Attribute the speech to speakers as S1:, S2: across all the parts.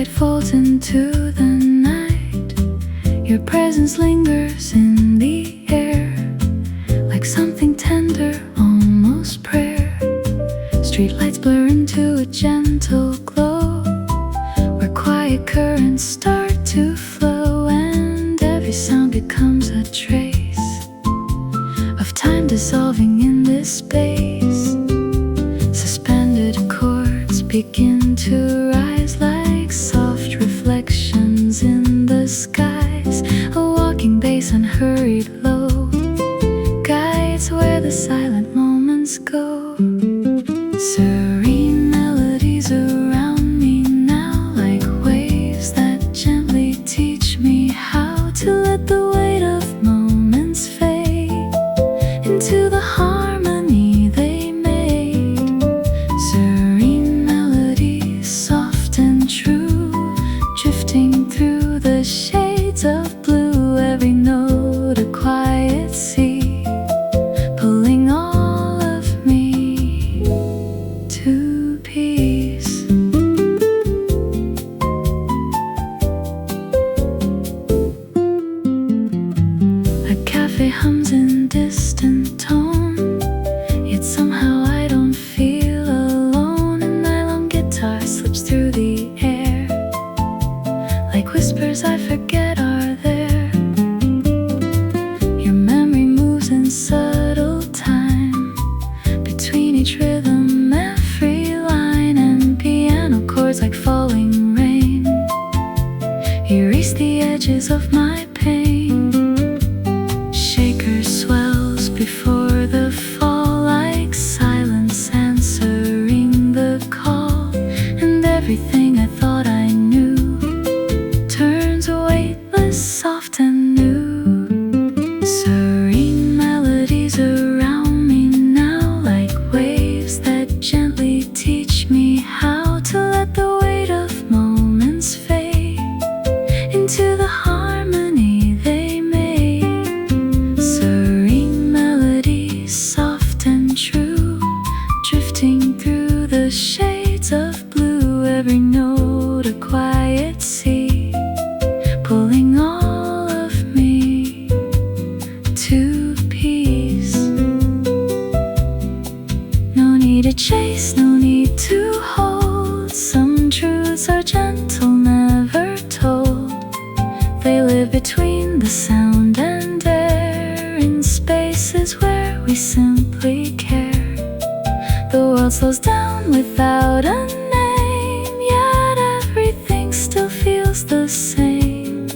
S1: Streetlight folds into the night. Your presence lingers in the air, like something tender, almost prayer. Streetlights blur into a gentle glow, where quiet currents start to flow, and every sound becomes a trace of time dissolving in this space. Suspended chords begin to rise like soft reflections in the skies. A walking bass and hurried low guides where the silent moments go. Serene melodies around me now, like waves that gently teach me how to let the weight of moments fade into the harmony they made. Serene melodies, soft and true, drifting through the shades of blue. Every note a quiet sea, pulling all of me to peace. A cafe hums in distant tone, yet somehow I don't feel alone. A nylon guitar slips through the air, like whispers I forget are there. Your memory moves in subtle time, between each rhythm, every line, and piano chords like falling rain erase the edges of my pain. Shaker swells before the fall, like silence answering the call, and everything I thought I knew turns weightless, soft and new. Serene melodies around me now, like waves that gently teach me how to let the weight of moments fade into the harmony they made. Serene melodies, soft and true, drifting through the shades of blue. Every note a quiet sea, pulling all of me to peace. No need to chase, no need to hold. Some truths are gentle, never told. They live between the sound and air, in spaces where we simply care. The world slows down without a name, yet everything still feels the same.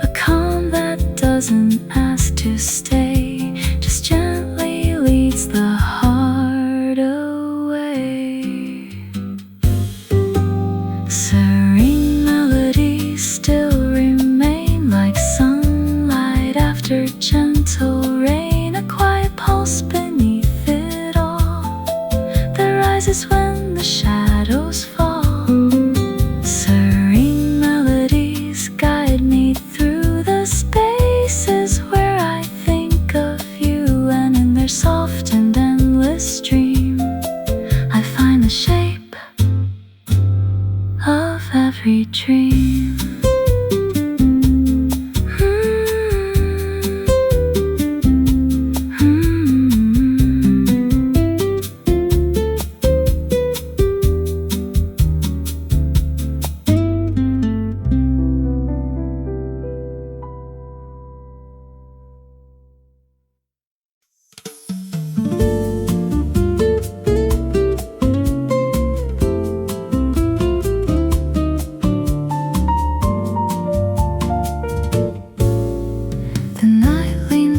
S1: A calm that doesn't ask to stay, just gently leads the heart away. Serene melodies still remain, like sunlight after gentle rain. A quiet pulse beneath it all, that rises when the shadows fall. Serene melodies guide me through the spaces where I think of you, and in their soft and endless stream I find the shape of every dream.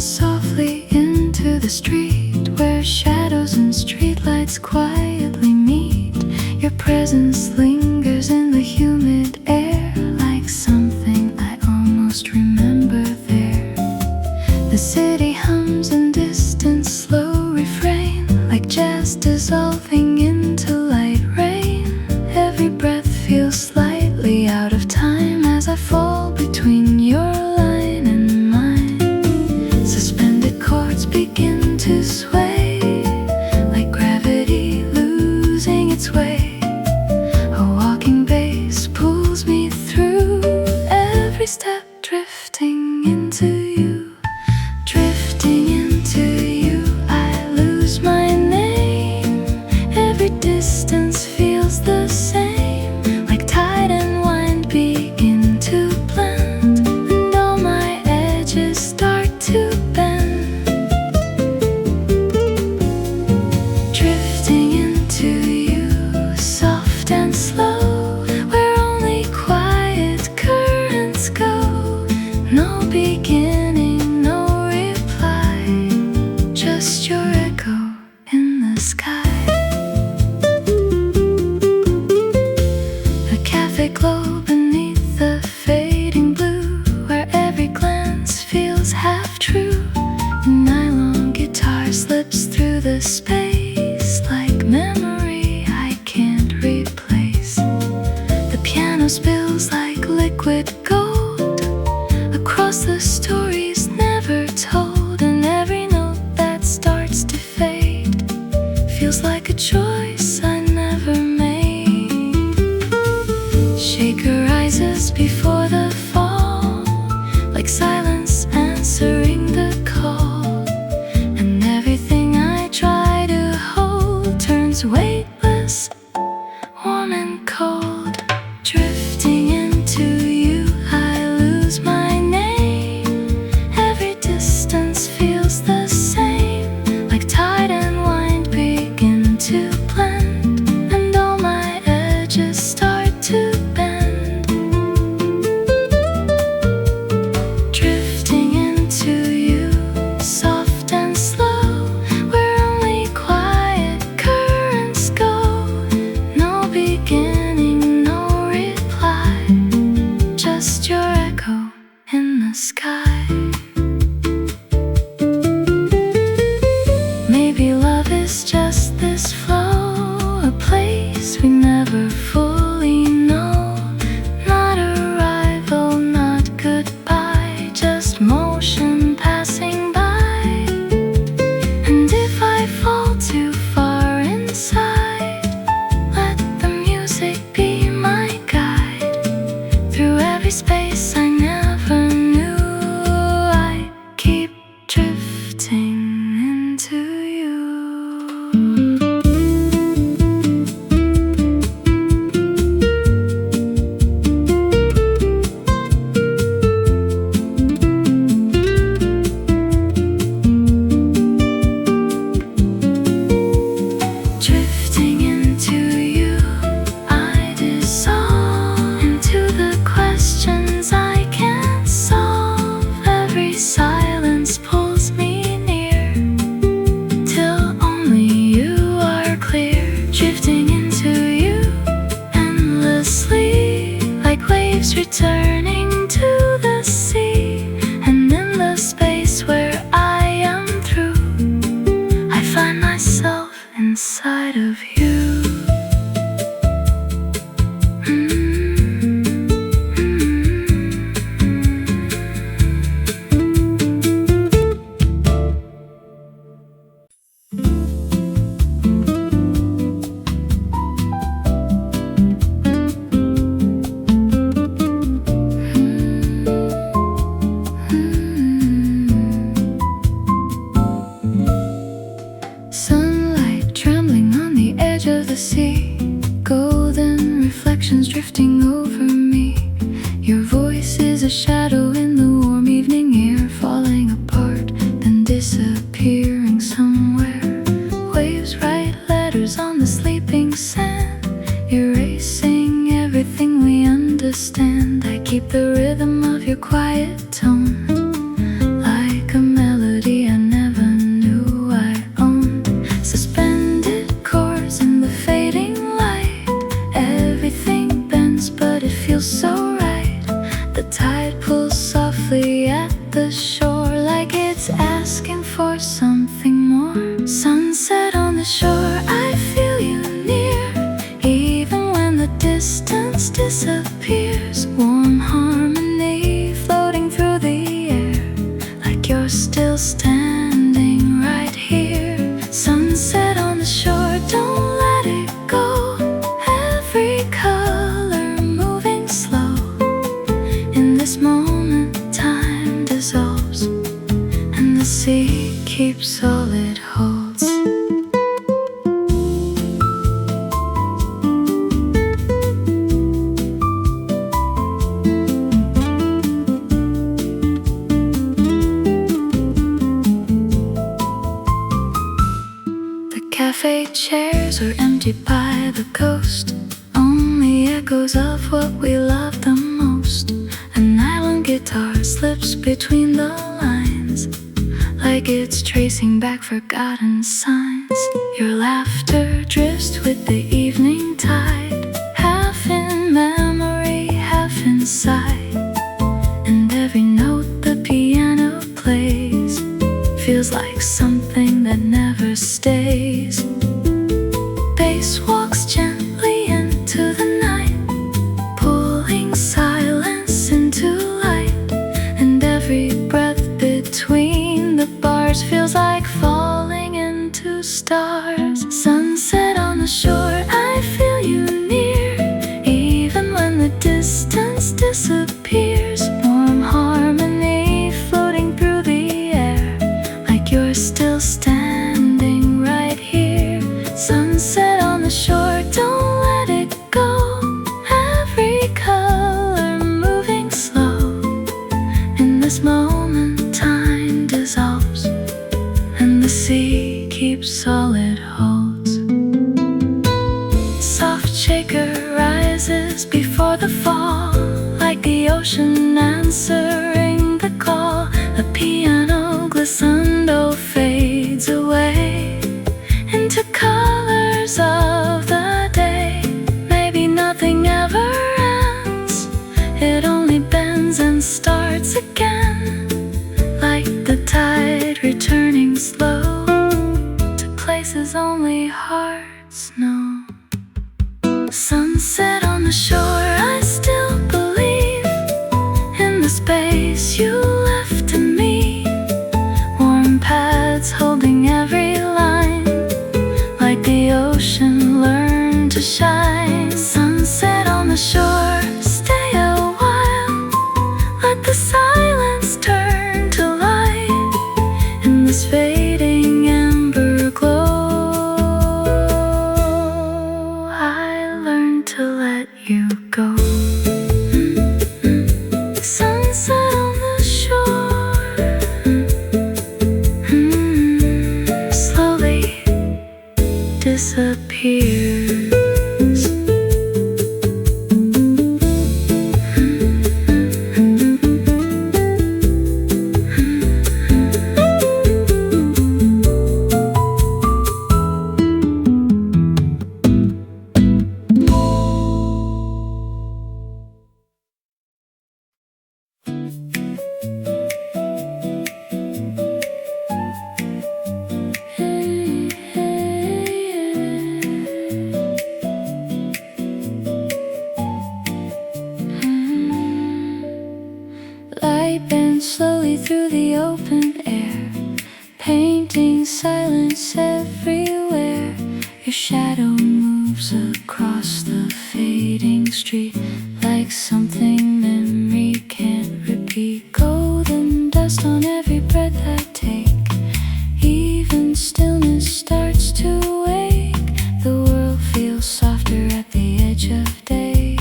S1: Softly into the street, where shadows and streetlights quietly meet. Your presence lingers in the humid air, like something I almost remember there. The city hums in distant slow refrain, like jazz dissolving into light rain. Every breath feels slightly out of time as I fall between your line and mine. Suspended chords begin to sway, like gravity losing its way. A walking bass pulls step, drifting into you. Drifting into you, I lose my name. Every distance feels the same, like tide and wind begin to blend, and all my edges start to bend. Drifting into you, soft and slow, where only quiet currents go. No beginning, no reply, just your echo in the sky. A cafe glow beneath the fading blue, where every glance feels half true. A nylon guitar slips through the space, like memory I can't replace. The piano spills like liquid gold across the stories never told, and every note that starts to fade feels like a choice I never made. Shaker rises before the fall, like silence answering the call, and everything I try to hold turns weightless, warm and cold. Drifting into you, I lose my name. Every distance feels the same, like tide and wind begin to blend, and all my edges start to bend. Drifting into you, soft and slow, where only quiet currents go. No beginning, no reply, just your echo in the sky. Maybe love is just this flow, a place we never fully know. Not arrival, not goodbye, just motion passing by. And if I fall too far inside, let the music be my guide. Through every space I never knew, I keep drifting into you. Drifting into you, I dissolve into the questions I can't solve. Every silence pulls me near, till only you are clear. Drifting into you endlessly, like waves returning to the sea. And in the space where I am through, I find myself inside of you. Sunlight trembling on the edge of the sea, golden reflections drifting over me. Your voice is a shadow in the warm evening air, falling apart, then disappearing somewhere. Waves write letters on the sleeping sand, erasing everything we understand. I keep the rhythm of your quiet tone, like a melody I never knew I owned. Suspended chords in the fading light, everything bends but it feels so right. The tide pulls softly at the shore, like it's asking for something more. Sunset on the shore, I feel you near, even when the distance disappears. Warm harmony floating through the air, like you're still standing right here. Sunset on the shore, don't let it go. Every color moving slow in this moment. echoes of what we love the most. A nylon guitar slips between the lines, like it's tracing back forgotten signs. Your laughter drifts with the evening tide, half in memory, half inside. And every note the piano plays feels like something that never stays. Bass walks gently into the night, pulling silence into light. And every breath between the bars feels like falling into stars. Sunset on the shore, I feel you near, even when the distance disappears. Warm harmony floating through the air, like you're still standing right here. Sunset on the shore, don't let it go. Every color moving slow. In this moment time dissolves, and the sea keeps all it holds. Soft shaker rises before the fall, like the ocean answering the call. A piano glissando fades away into colors of the day. Maybe nothing ever ends, it only bends and starts again, like the tide returning slow to places only hearts know. Sunset on the shore, I still believe in the space you left to me. Warm pads holding every line, like the ocean learned to shine. Sunset on the shore, stay a while, let the silence turn to light. In this fading amber glow, I learned to let you go. Sunset on the shore, slowly disappears. Light bends slowly through the open air, painting silence everywhere. Your shadow moves across the fading street, like something memory can't repeat. Golden dust on every breath I take, even stillness starts to wake. The world feels softer at the edge of day,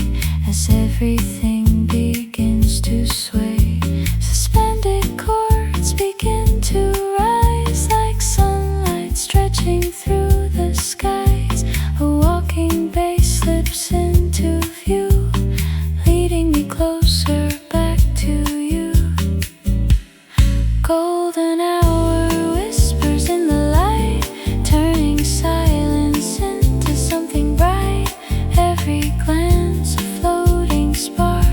S1: as everything begins to sway. Suspended chords begin to rise, like sunlight stretching through the skies. A walking bass slips into view, leading me closer back to you. Golden hour whispers in the light, turning silence into something bright. Every glance a floating spark,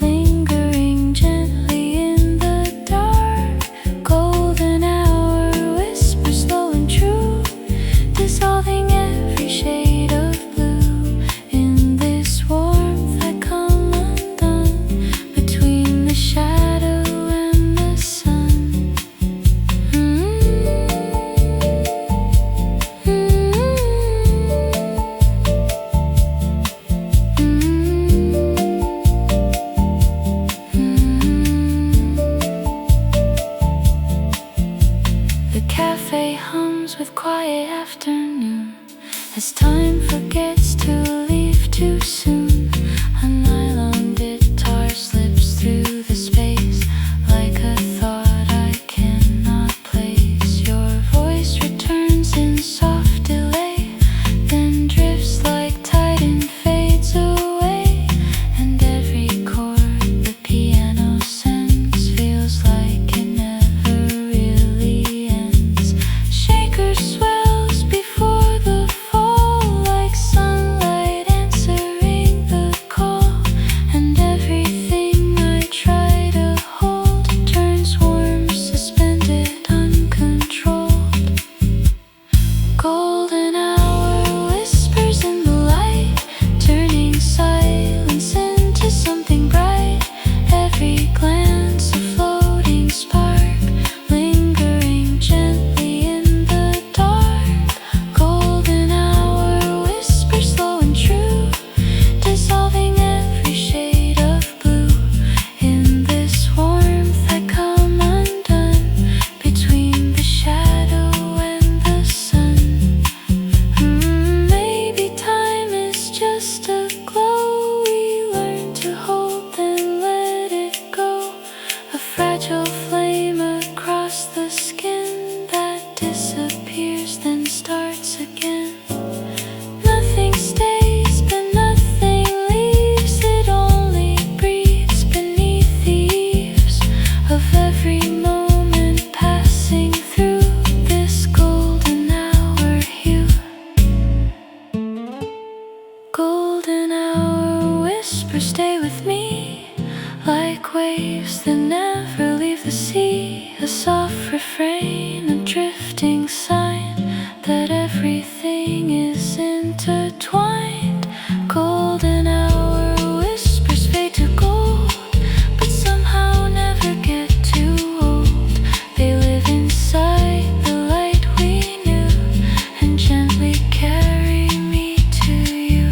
S1: lingering gently in the dark. Golden hour whispers slow and true, dissolving every shade of blue in just a glow we learn to hold, then let it go. A fragile flame across the skin that disappears, then starts again. Nothing stays, but nothing leaves. It only breathes beneath the eaves of every moment passing through this golden hour hue. Golden hour whispers stay with me, like waves that never leave the sea. A soft refrain, a drifting sign that everything is intertwined. Golden hour whispers fade to gold, but somehow never get too old. They live inside the light we knew and gently carry me to you.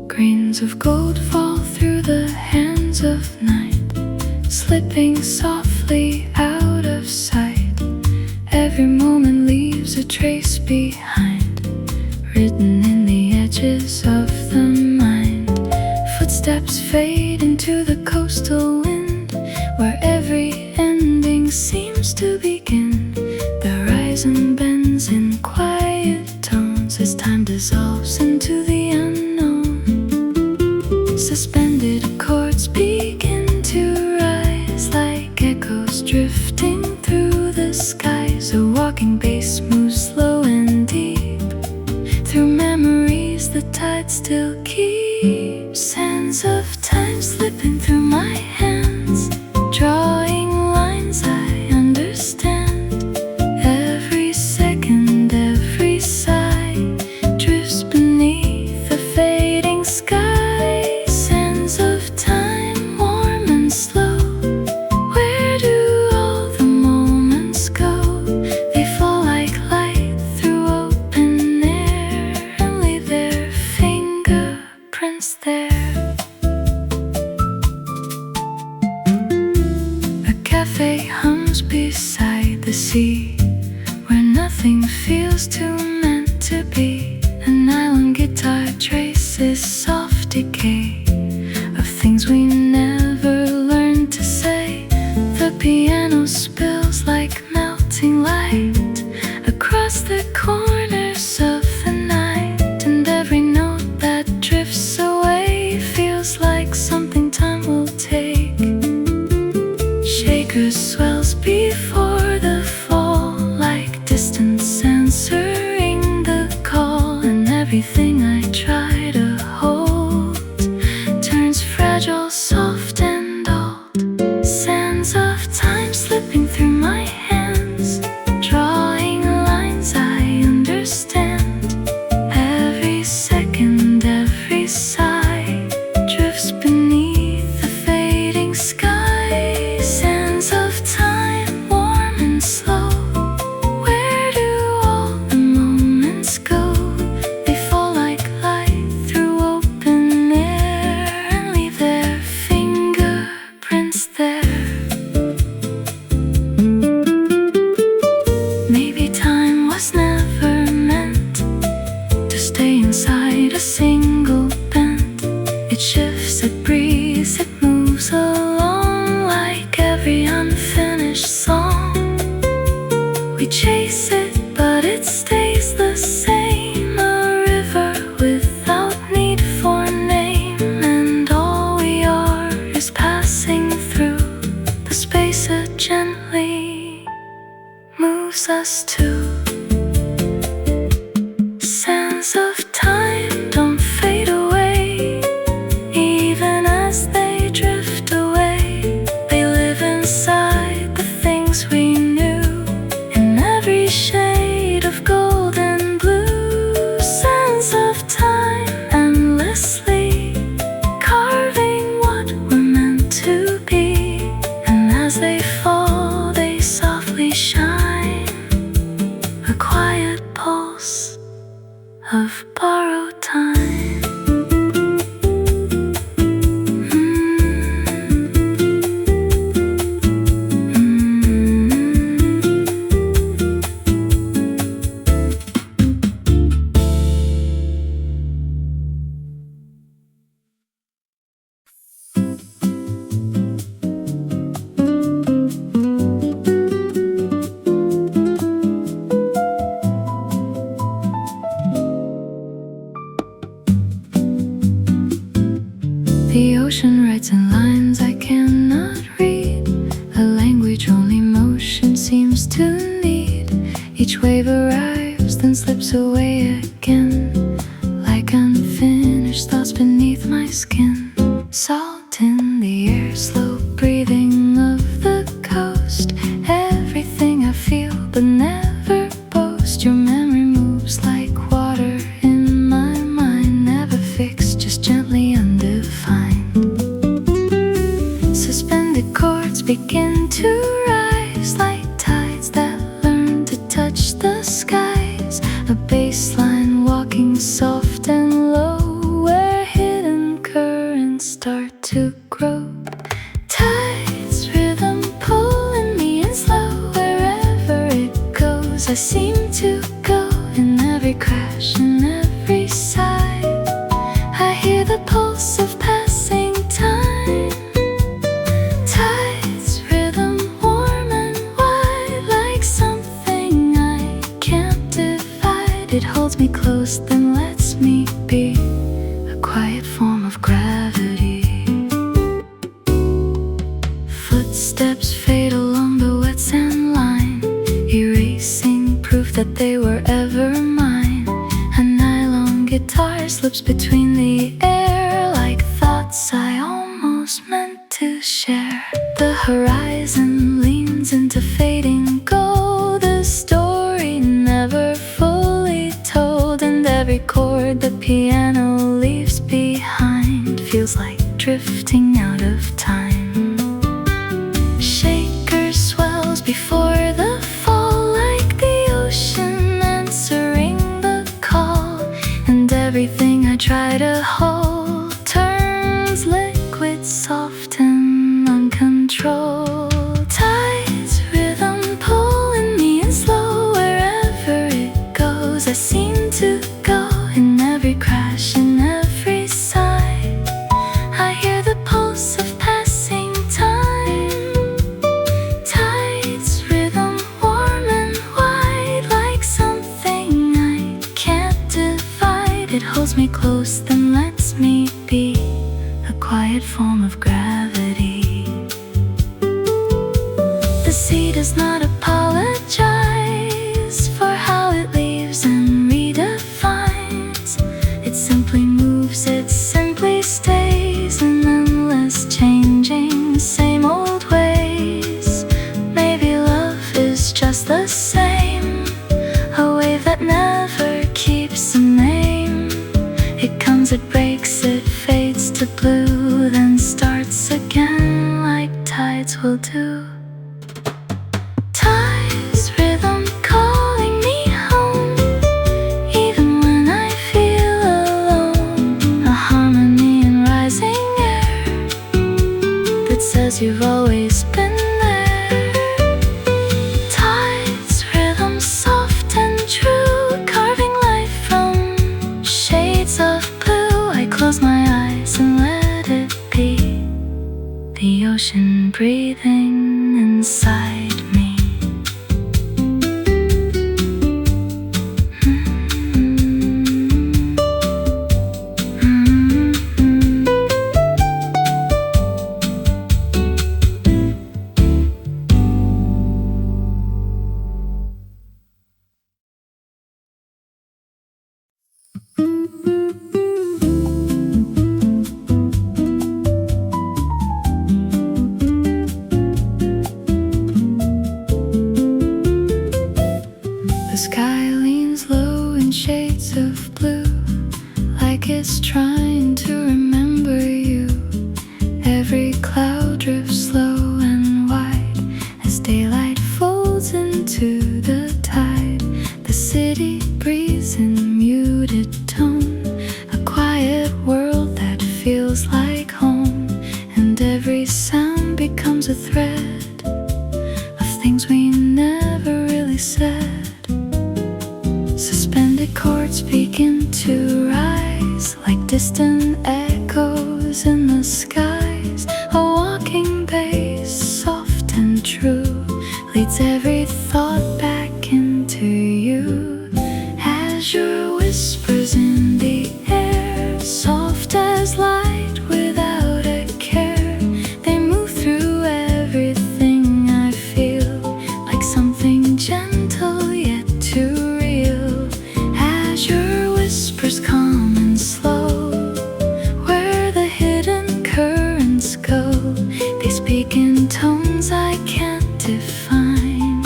S1: Grains of gold fall through the hands of night, slipping softly out of sight. Every moment leaves a trace behind, written in the edges of the mind. Footsteps fade into the coastal wind, where every ending seems to begin. The horizon bends in quiet tones as time dissolves into the unknown. Suspended chords begin to rise like echoes drifting through the skies. A walking bass moves slow and deep through memories the tide still keeps. Sands of time slipping through my hands, drawing lines I understand. Every second, every sigh drifts beneath the fading sky. Sands of time, warm and slow. Where do all the moments go? They fall like light through open air and leave their fingerprints there. A cafe hums beside the sea, where nothing feels too meant to be. An island guitar traces soft decay of things we never learned to say. The piano spills like melting light across the corners of the night, and every note that drifts away feels like something time will take. Shaker swells before the fall, like distance answering the call, and everything I try to hold turns fragile, soft and old. Sands of time slipping through my hands, drawing lines I understand. Every second, every sigh drifts beneath the fading sky. Sands of time, warm and slow. Where do all the moments go? They fall like light through open air and leave their fingerprints there. Maybe time was never meant to stay inside a single bend. It shifts, it breathes, it moves along like every unfinished song. We chase it, but it stays the same. A river without need for name, and all we are is passing through the space it gently moves us to. Sands of time don't fade away, even borrow time. The ocean writes in lines I cannot read, a language only motion seems to need. Each wave arrives, then slips away again, like unfinished thoughts beneath my skin. Salt in the air, slow breathing of the coast. Everything I feel but never boast. Your memory moves like water in my mind, never fixed, just gently undefined. Suspended chords begin to rise like tides that learn to touch the skies. A bass line walking soft and low, where hidden currents start to grow. Tides, rhythm pulling me in slow. Wherever it goes, I seem to go. In every crash, in every sigh, I hear the pulse of passing time. Tides, rhythm warm and wide, like something I can't divide. It holds me close, then lets me be, a quiet form of gravity. Footsteps fade along the wet sand line, erasing proof that they were ever mine. A nylon guitar slips between the air, like thoughts I almost meant to share. The horizon leans into fading gold, a story never fully told. And every chord the piano leaves behind feels like drifting out of time. Shaker swells before the fall, like the ocean answering the call. And everything I try to hold turns liquid, soft and uncontrolled. Tides, rhythm pulling me in slow. Wherever it goes, I seem to go. In every crash, in every sigh, I hear the pulse of passing time. Tides, rhythm warm and wide, like something I can't divide. It holds me close, then lets me be, a quiet form of gravity. The sea does not apologize for how it leaves and redefines. It simply moves, it simply stays, in endless changing, same old ways. Maybe love is just the same, a wave that never keeps a name. It comes, it breaks, it fades to blue, then starts again like tides will do. Tides, rhythm calling me home, even when I feel alone. A harmony in rising air that says you've always been there. Tides, rhythm soft and true, carving life from shades of blue. I close my eyes and let it be, the ocean breathing inside me. The sky leans low in shades of blue, like it's trying to remember you. Every cloud drifts slow and wide as daylight folds into the tide. The city breathes in muted tone, chords begin to rise like distant echoes in the skies. A walking bass, soft and true, leads every thought back into you. Azure whispers in the air, soft as light without a care. They move through everything I feel, like something gentle yet too real. Azure whispers calm and slow, where the hidden currents go. They speak in tones I can't define,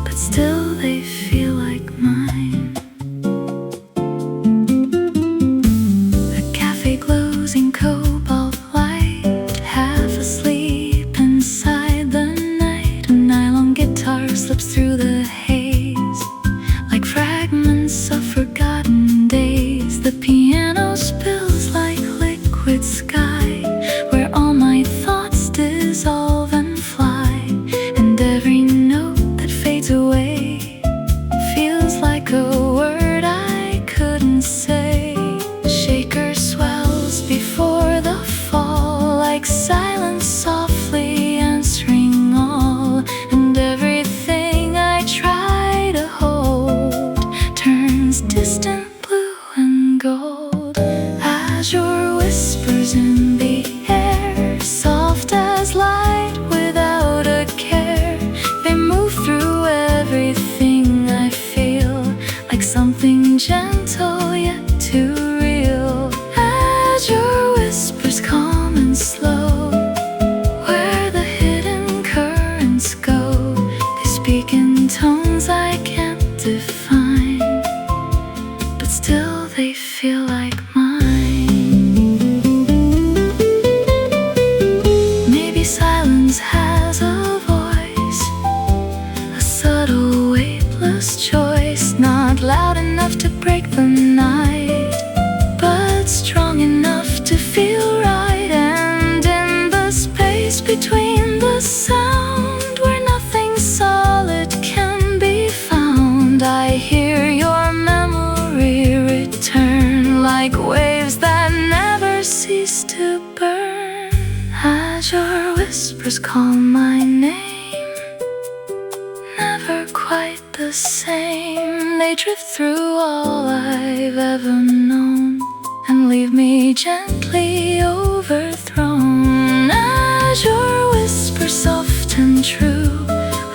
S1: but still they feel like mine. A cafe glows in cobalt light, half asleep inside the night. A nylon guitar slips through the haze, like fragments of forgotten days. The piano spills like liquid sky, where all my thoughts dissolve and fly. And every note that fades away feels like a word I couldn't say. The shaker swells before the fall, like silence softly answering all. And everything I try to hold turns distant blue and gold. Azure whispers in the air, soft as light without a care. They move through everything I feel, like something gentle yet too real. Azure whispers calm and slow, where the hidden currents go. They speak in tones I can't define, but still they feel like mine. Maybe silence has a voice, a subtle weightless choice, not loud enough to break the night, but strong enough to feel right. And in the space between the sound, where nothing solid can be found, I hear your memory return, like waves that never cease to burn. Azure whispers call my name, never quite the same. They drift through all I've ever known and leave me gently overthrown. Azure whispers soft and true,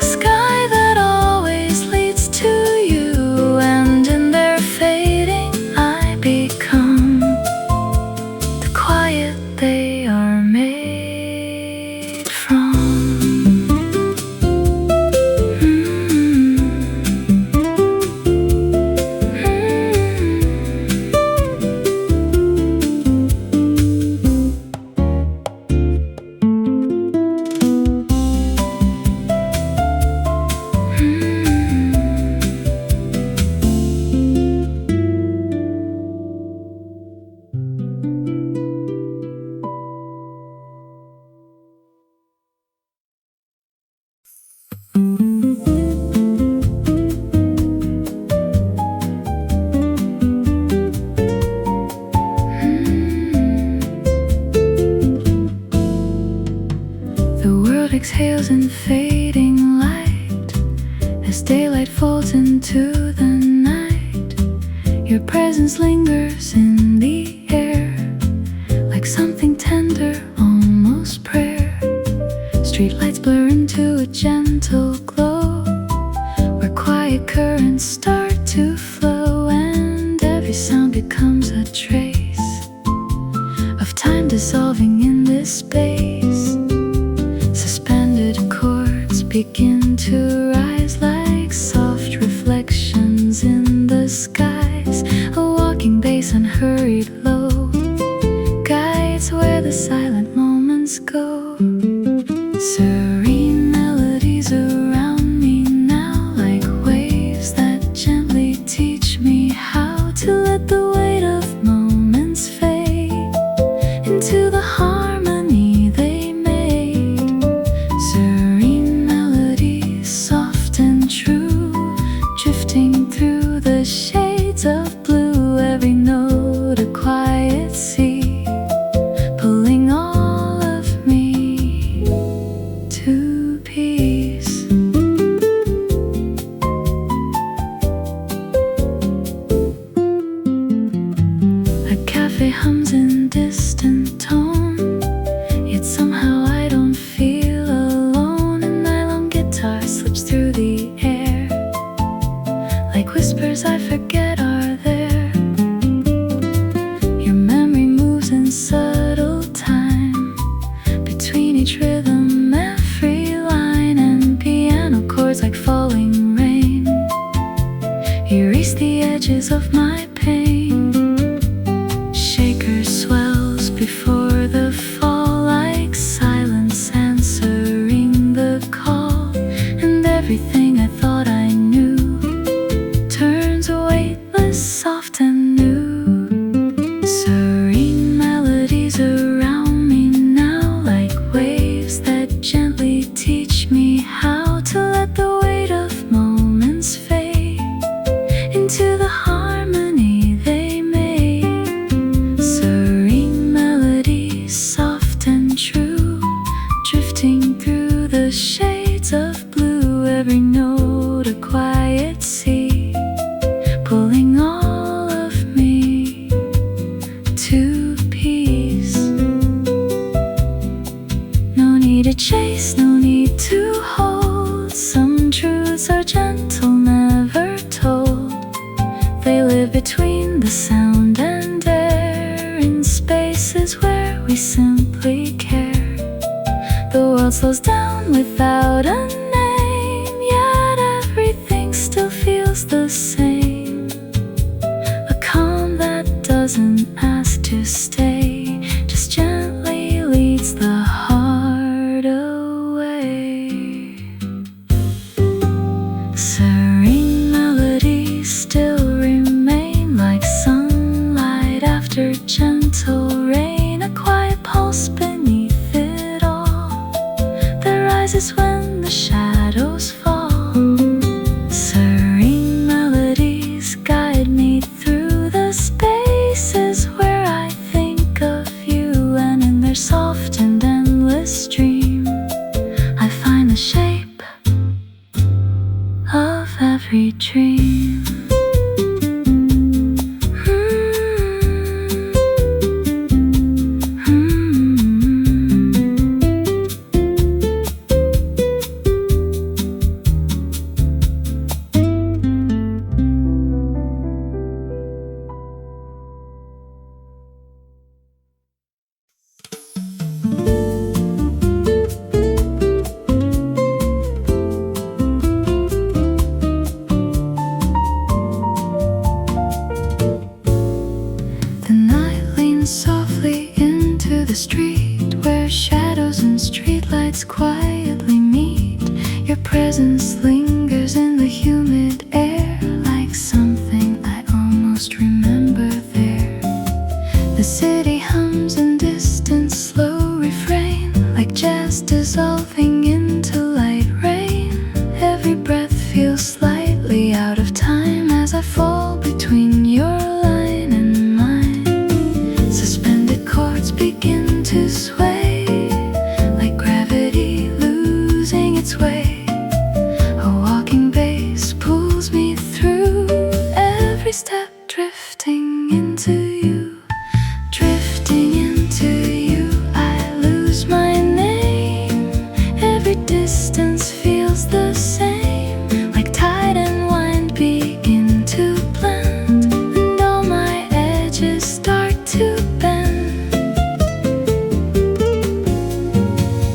S1: a sky that always leads to you. And in their fading I become the quiet they are made from. Exhales in fading light as daylight falls into the night. Your presence lingers in the air, like something tender, almost prayer. Streetlights blur into a gentle glow, where quiet currents start to flow. And every sound becomes a trace of time dissolving in this space. Suspended chords begin to rise like soft reflections in the skies. A walking bass, unhurried low, guides where the silent moments go. Serene melodies around me now, like waves that gently teach me how to let the weight of moments fade into the harmony they made. Serene melodies, soft and true, drifting through the shades A cafe hums in distant tone, yet somehow I don't feel alone. A nylon guitar slips through the air, like whispers I forget are there. Your memory moves in subtle time, between each rhythm, every line, and piano chords like falling rain erase the edges of my pain. Shaker swells before the fall, like silence answering the call, and everything I thought I knew turns weightless, soft and new. Serene melodies around me now, like waves that gently teach me how to let the weight of moments fade into the harmony they made. Serene melodies, soft and true, drifting through the shades of blue. Every note a quiet sea, pulling all of me to peace. No need to chase, no need to hold. Some truths are gentle, never told. They live between the sound and air, in spaces where we simply care. The world slows down without a name, yet everything still feels the same. A calm that doesn't ask to stay, just gently leads the heart away. Serene melodies still remain, like sunlight after gentle rain. A quiet pulse beneath it all, that rises when the shadows fall. Serene melodies guide me through the spaces where I think of you, and in their soft and endless stream I find the shape of every dream. The night leans softly into the street, where shadows and streetlights quietly meet. Your presence lingers in the humid air, like something I almost remember there. The city hums in distant slow refrain, like jazz dissolving into light rain. Every breath feels slightly out of time as I fall between your line and mine. Suspended chords begin to sway, like gravity losing its way. A walking bass pulls me through, every step drifting into you. Drifting into you, I lose my name. Every distance feels the same, like tide and wind begin to blend, and all my edges start to bend.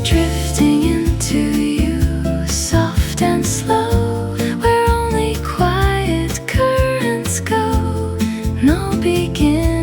S1: Drifting into you, soft and slow, where only quiet currents go. No beginning,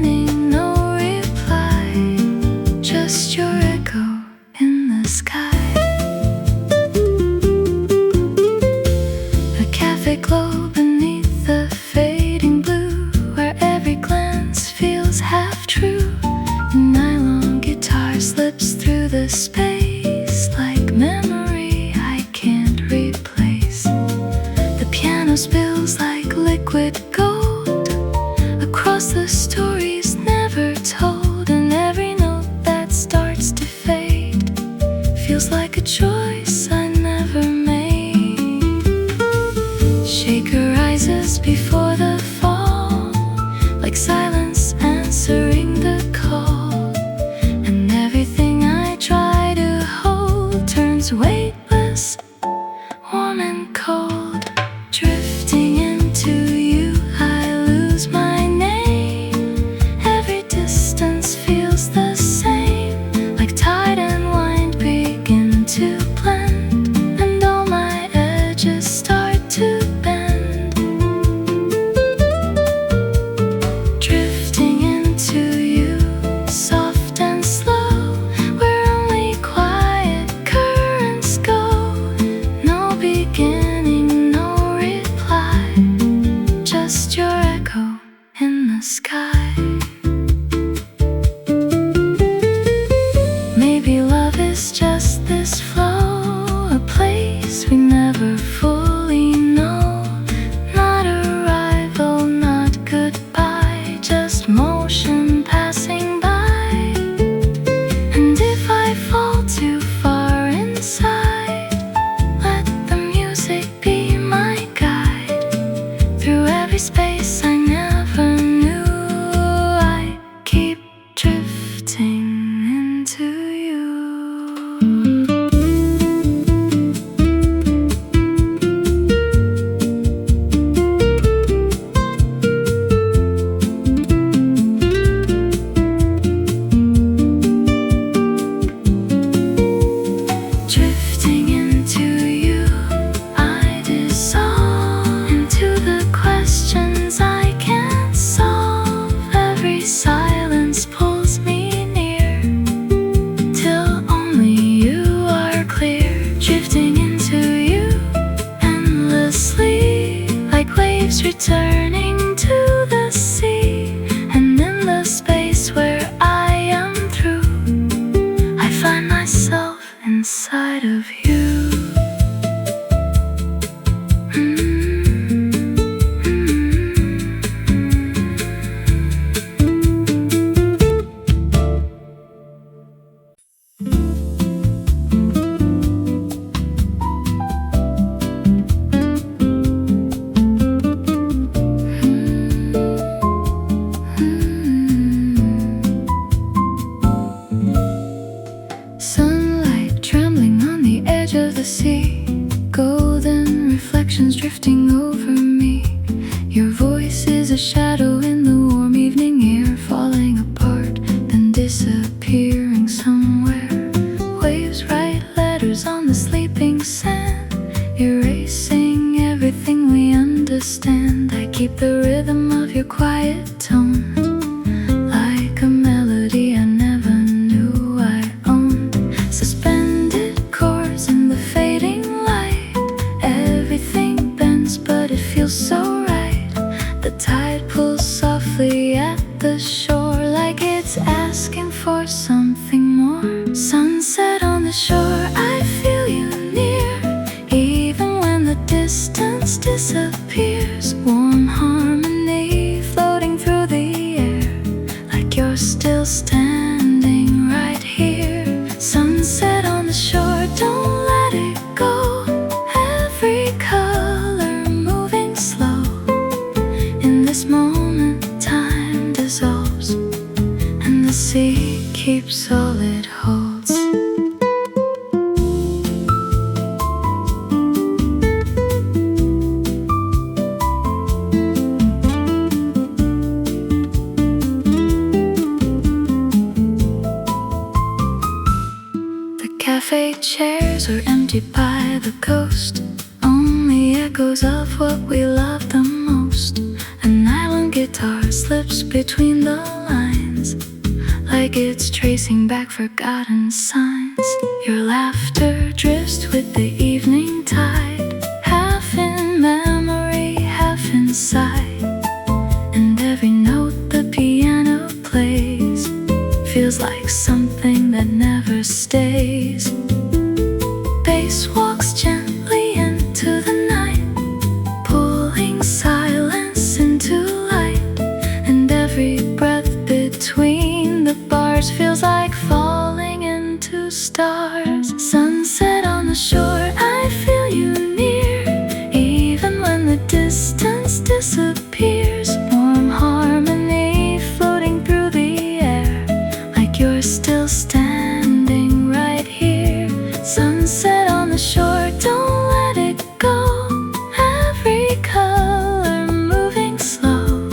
S1: see golden reflections drifting over me. Your voice is a shadow in the warm evening air, falling apart, then disappearing somewhere. Waves write letters on the sleeping sand, erasing everything we understand. I keep the rhythm of your quiet tone, like a melody I never knew I owned. Suspended chords in the fading light, everything bends but it feels so right. The tide pulls softly at the shore, like it's asking for something more. Sunset on the shore, I feel you near, even when the distance disappears. Warm harmony floating through the air, like you're still standing right here. Sunset on the shore, don't let it go. Every color moving slow. In this moment, time dissolves, and the sea keeps all it holds. The cafe chairs are empty by the coast, only echoes of what we love the most. An island guitar slips between the lines, like it's tracing back forgotten signs. Your laughter drifts with the evening tide, half in memory, half in sight. And every note the piano plays feels like something that never stays. Bass walks gently into the night, pulling silence into light. And every breath between the bars feels like falling into stars. Sunset on the shore, I feel you near, even when the distance disappears. Warm harmony floating through the air, like you're still standing right here. Sunset on the shore, don't let it go. Every color moving slow.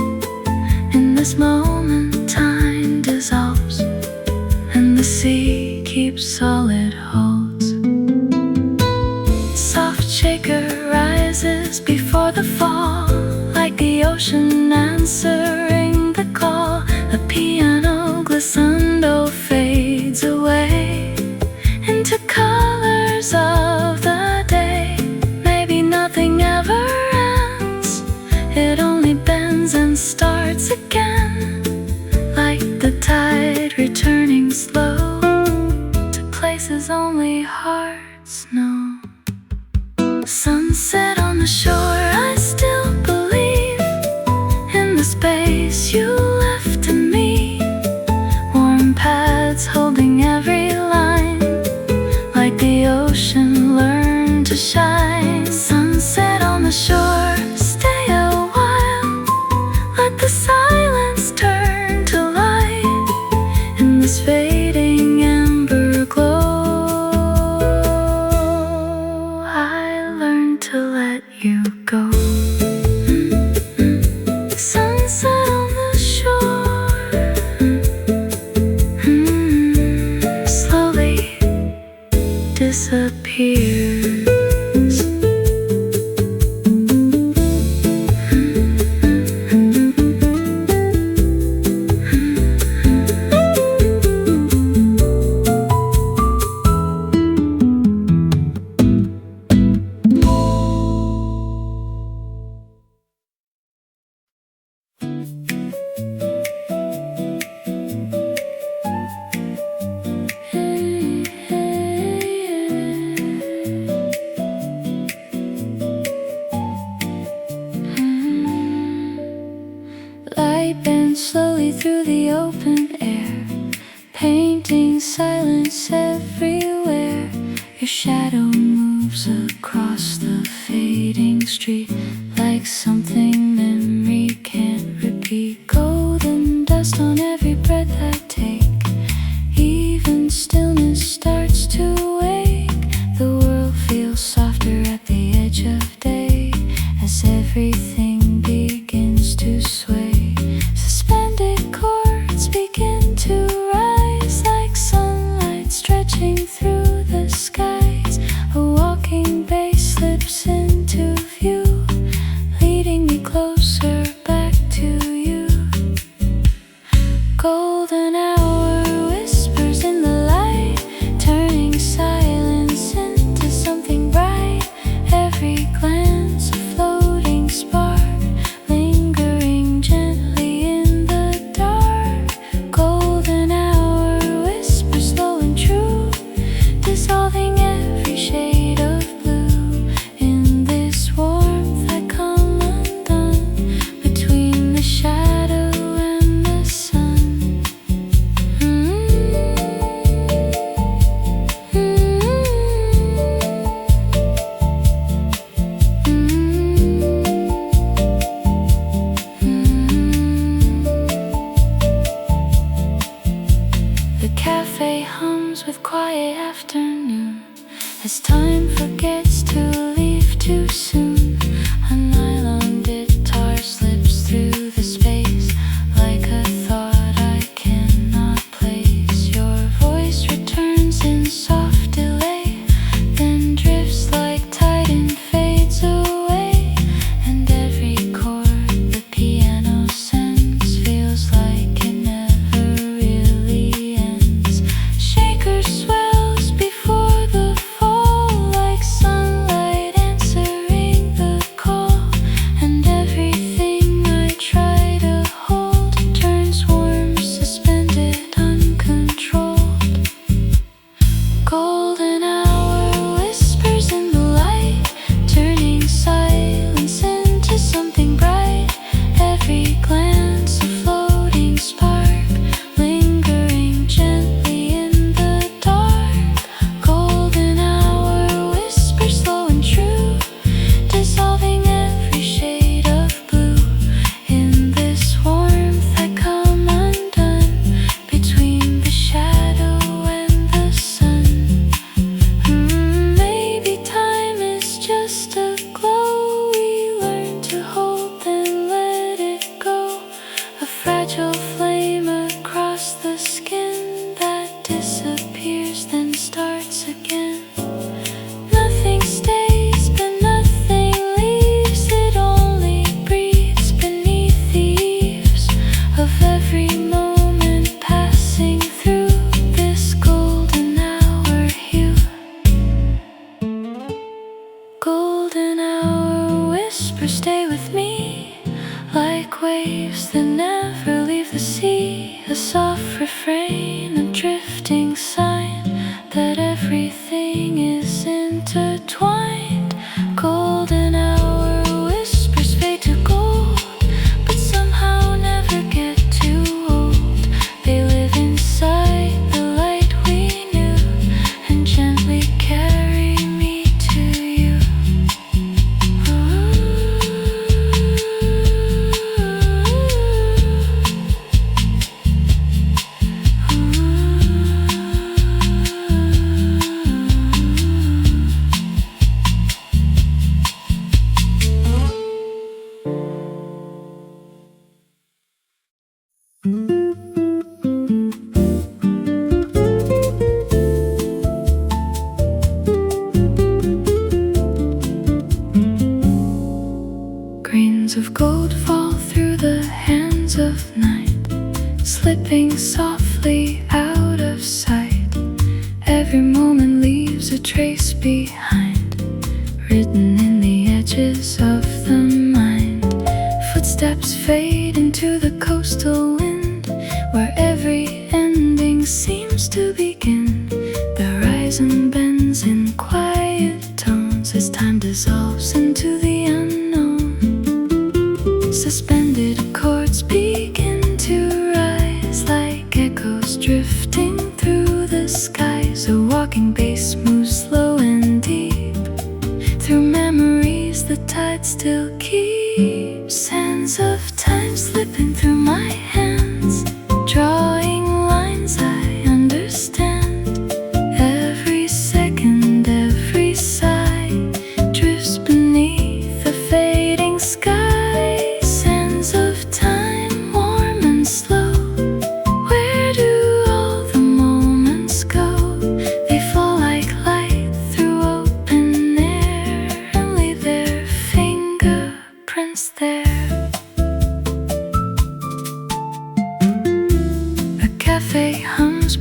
S1: In this moment, time dissolves, and the sea keeps all it holds. Soft shaker rises before the fall, like the ocean answering the call. The piano glissando fades away into colors of the day. Maybe nothing ever ends, it only bends and starts again, like the tide returning slow to places only hearts know. Sunset on the shore, I still believe in the space you left to me. Warm pads holding every line, like the ocean learned to shine. Sunset on the shore, stay a while, let the silence turn to light. In this fading amber glow, I learned to let you go. Sunset on the shore, slowly disappears. Light bends slowly through the open air, painting silence everywhere. Your shadow moves across the fading street, like something memory can't repeat. Golden dust on every breath I take, even stillness starts to wake. The world feels softer at the edge of day as everything begins to sway. Suspended chords begin to rise like sunlight stretching through the skies. A walking bass slips into view, leading me closer back to you. Golden hour whispers in the light, turning silence into something bright. Every glance a floating spark, lingering gently in the dark. Golden hour whispers slow and true, dissolving every shade of blue. In this warmth I come undone, between the shadow and the sun. The cafe hums with quiet afternoon as time forgets to leave too soon. A nylon guitar slips through the space like a thought I cannot place. Your voice returns in soft delay, then drifts like tide and fades away. And every chord the piano sends feels like it never really ends. Shaker swells before the fall like sunlight answering the call. And everything I try to hold turns warm, suspended, uncontrolled. Golden hour whispers in the light, turning silence into something bright. Every glance a floating spark, lingering gently in the dark. Golden hour whispers slow and true, dissolving every shade of blue. In this warmth I come undone, between the shadow and the sun. Maybe time is just a glow we learn to hold, then let it go. A fragile flame across the skin that disappears, then starts again. Nothing stays, but nothing leaves. It only breathes beneath the eaves of every moment passing through this golden hour hue. Golden hour whispers stay with me like waves that never leave the sea. A soft refrain, a drifting sign that everything is intertwined. Golden hour whispers fade to gold, but somehow never get too old. They live inside the light we knew and gently carry me to you. Grains of gold fall through the hands of night, slipping softly out of sight. Every moment leaves a trace behind, written in the edges of the mind. Footsteps fade into the coastal wind, where every ending seems to begin. The horizon bends in quiet tones as time dissolves into the unknown. Suspended chords begin to rise like echoes drifting through the skies. A walking bass moves slow and deep through memories the tide still keeps. Sands of time slipping through my hands, drawing lines I understand. Every second, every sigh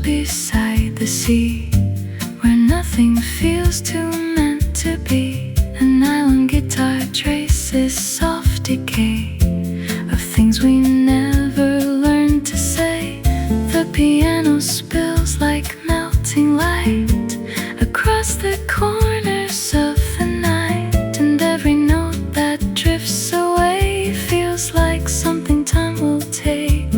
S1: beside the sea, where nothing feels too meant to be. A nylon guitar traces soft decay of things we never learned to say. The piano spills like melting light across the corners of the night, and every note that drifts away feels like something time will take.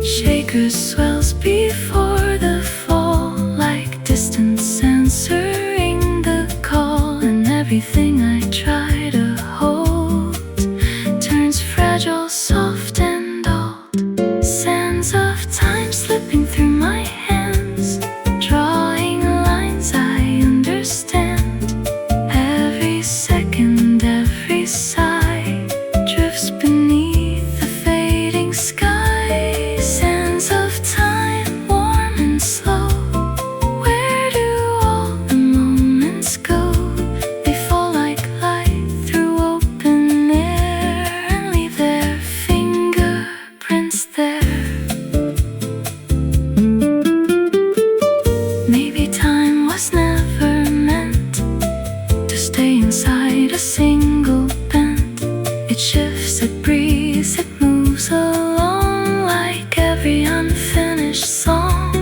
S1: Shaker swells before the fall, like distance answering the call, and everything I try to hold turns fragile, soft and old. Sands of time slipping through my hands, drawing lines I understand. Every second, every sigh drifts beneath the fading sky. Sands of time, warm and slow, where do all the moments go? They fall like light through open air and leave their fingerprints there. Maybe time was never meant to stay inside a single bend. It shifts, it breathes, it moves along like every unfinished song.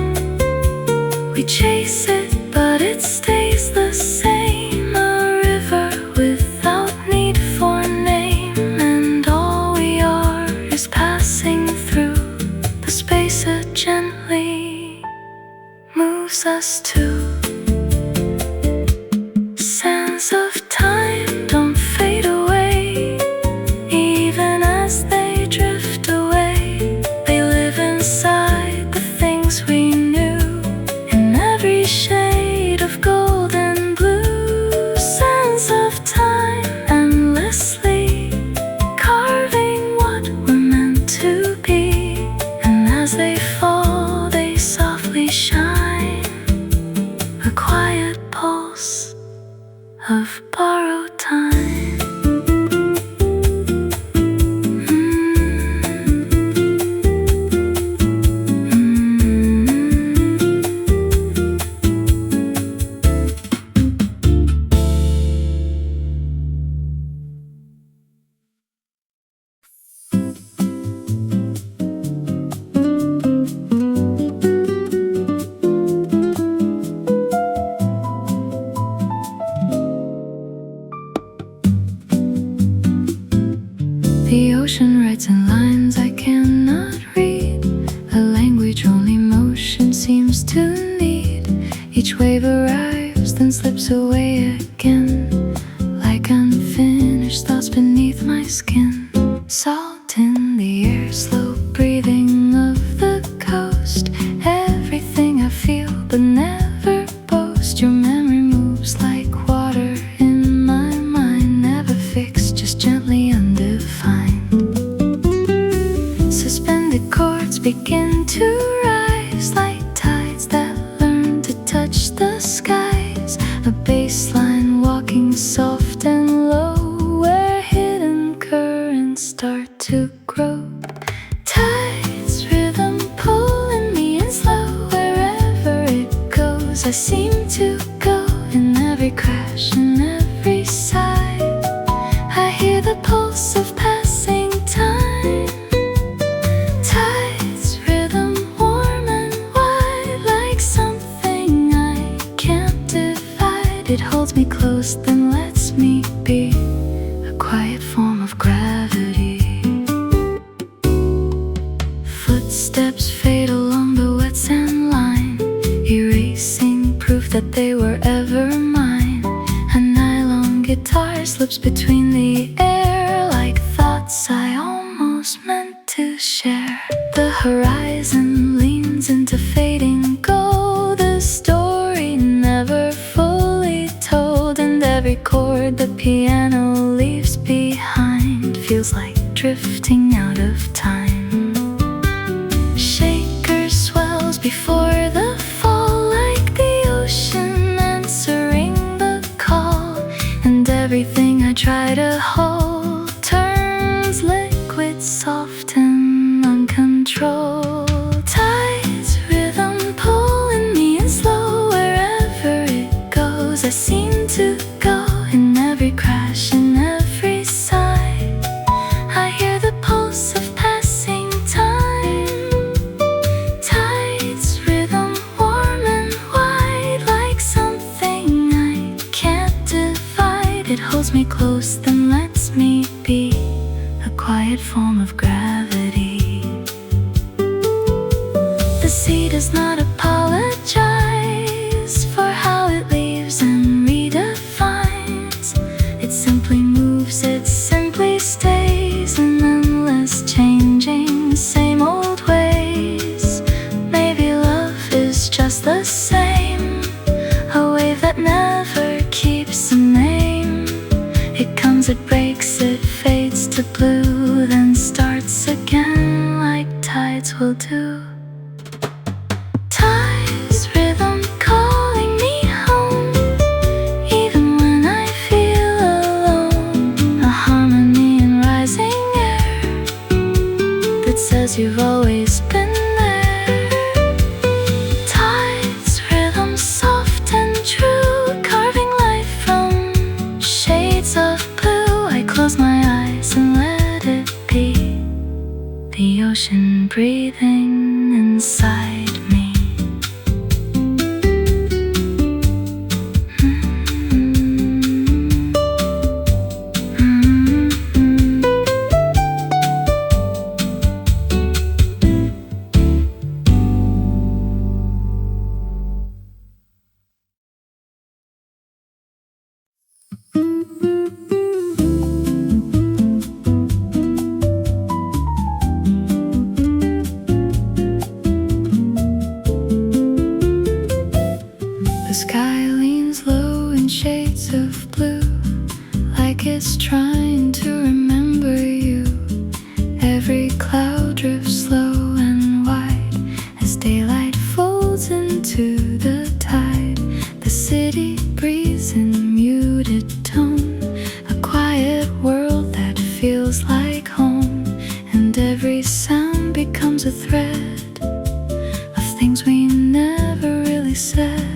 S1: We chase it, but it stays the same, a river without need for a name. And all we are is passing through the space it gently moves us to. Sands of time don't fade away, even as they drift away. They live inside the things we knew, in every shade of gold and blue. Sands of time endlessly carving what we're meant to be, and as they fall they softly shine, a quiet pulse of borrowed time. The ocean writes in lines I cannot read, a language only motion seems to need. Each wave arrives, then slips away again, like unfinished thoughts beneath my skin. Salt in the air, slow breathing of the coast. Everything I feel but never boast. Your memory moves like water in my mind, never fixed, just gently undefined. Suspended chords begin to rise like tides that learn to touch the skies. A bass line walking soft and low, where hidden currents start to grow. Tides, rhythm pulling me in slow, wherever it goes I seem to go. In every crash, in every sigh, I hear the pulse of passing time. Tides, rhythm warm and wide, like something I can't divide. It holds me close, then lets me be, a quiet form of gravity. Footsteps fade along the wet sand line, erasing proof that they were ever mine. A nylon guitar slips between the air, like thoughts I almost meant to share. The horizon leans into fading gold, a story never fully told. And every chord the piano leaves behind feels like drifting out of time. Shaker swells before the fall, like the ocean answering the call, and everything I try to sea does not apologize for how it leaves and redefines. It simply moves, it simply stays in endless changing, same old ways. Maybe love is just the same, a wave that never keeps a name. It comes, it breaks, it fades to blue, then starts again like tides will do. Tides, rhythm calling me home, even when I feel alone. A harmony in rising air that says you've always been there. Tides, rhythm soft and true, carving life from shades of blue. I close my eyes and let it be, the ocean breathing inside me. The sky leans low in shades of blue, like it's trying to remember you. Every cloud drifts slow and wide as daylight folds into the tide. The city breathes in muted tone, a quiet world that feels like home. And every sound becomes a thread of things we never really said.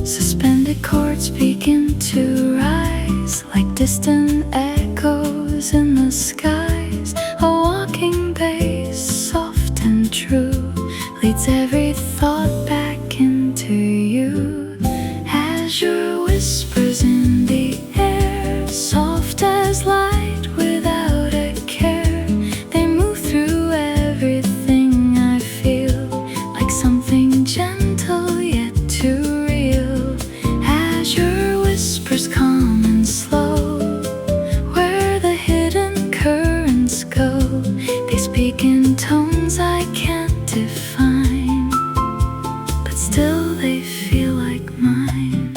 S1: Suspended chords begin to rise like distant echoes in the skies. A walking bass, soft and true, leads every thought back into you. Azure whispers in the air, soft as light without a care. They move through everything I feel, like something gentle yet too real. Azure whispers calm and slow, where the hidden currents go. They speak in tones I can't define, but still they feel like mine.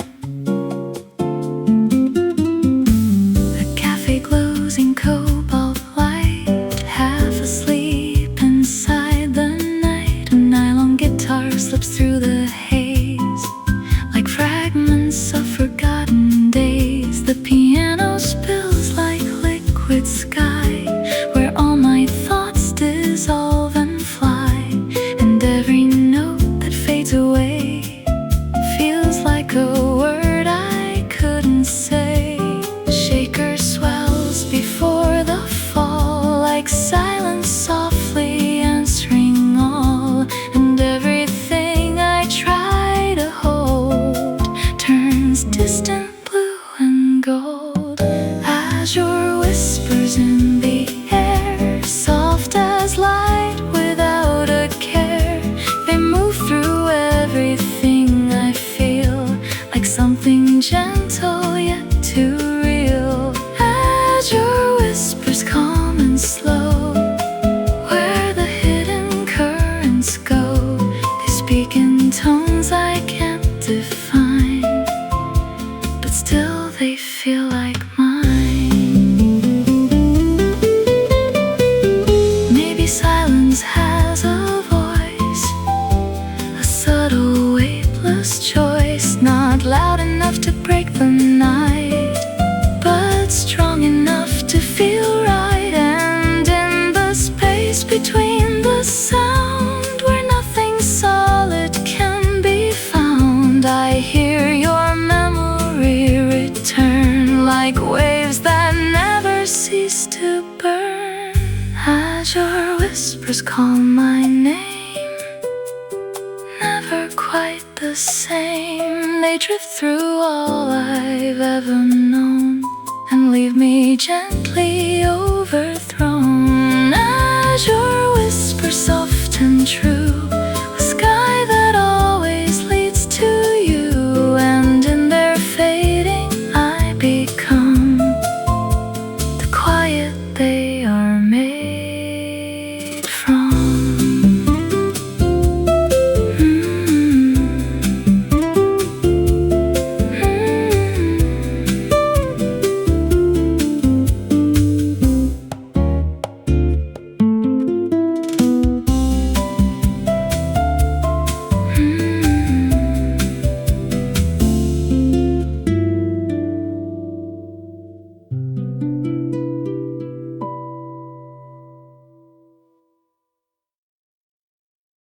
S1: The cafe glows in cobalt light, half asleep inside the night. A nylon guitar slips through the haze like fragments of forgotten days. The piano spills like liquid sky, where all my thoughts dissolve and fly. And every note that fades away feels like a word I couldn't say. The shaker swells before the fall, like silence softly answering all. And everything I try to hold turns distant blue and gold. Azure whispers in the air, soft as light without a care. They move through everything I feel, like something gentle yet too real. Azure whispers calm and slow, where the hidden currents go. They speak in tones I can't define, but still they feel like mine. Maybe silence has a voice, a subtle weightless choice, not loud enough to break the night, but strong enough to feel right. And in the space between the sound, where nothing solid can be found, I hear your memory return like waves that never cease to burn. Azure whispers call my name, never quite the same. They drift through all I've ever known and leave me gently overthrown. Azure whispers soft honest and true, a sky that always leads to you, and in their fading I become the quiet they